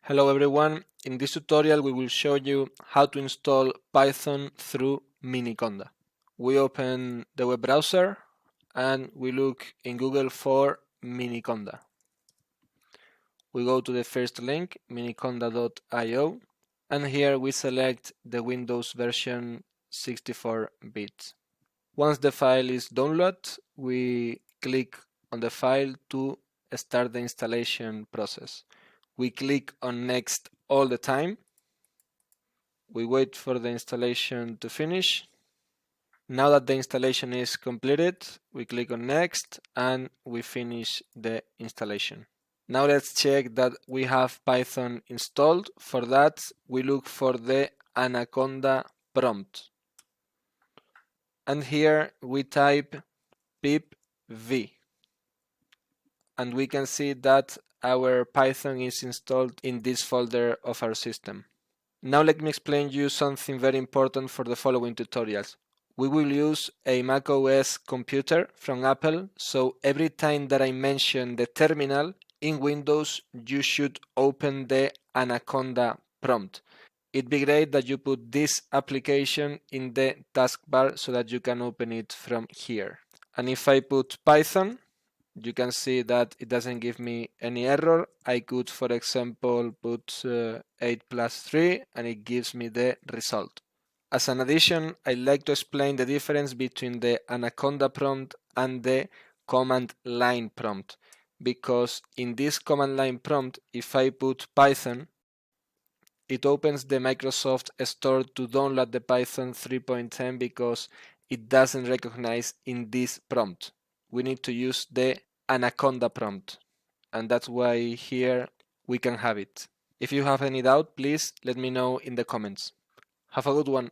Hello everyone, in this tutorial we will show you how to install Python through Miniconda. We open the web browser and we look in Google for Miniconda. We go to the first link, miniconda.io, and here we select the Windows version 64-bit. Once the file is downloaded, we click on the file to start the installation process. We click on next all the time. We wait for the installation to finish. Now that the installation is completed, we click on next and we finish the installation. Now let's check that we have Python installed. For that, we look for the Anaconda prompt. And here we type pip v. And we can see that our Python is installed in this folder of our system. Now let me explain you something very important for the following tutorials. We will use a macOS computer from Apple, so every time that I mention the terminal in Windows, you should open the Anaconda prompt. It'd be great that you put this application in the taskbar so that you can open it from here. And if I put Python, you can see that it doesn't give me any error. I could, for example, put 8 plus 3 and it gives me the result. As an addition, I'd like to explain the difference between the Anaconda prompt and the command line prompt. Because in this command line prompt, if I put Python, it opens the Microsoft Store to download the Python 3.10 because it doesn't recognize in this prompt. We need to use the Anaconda prompt, and that's why here we can have it. If you have any doubt, please let me know in the comments. Have a good one.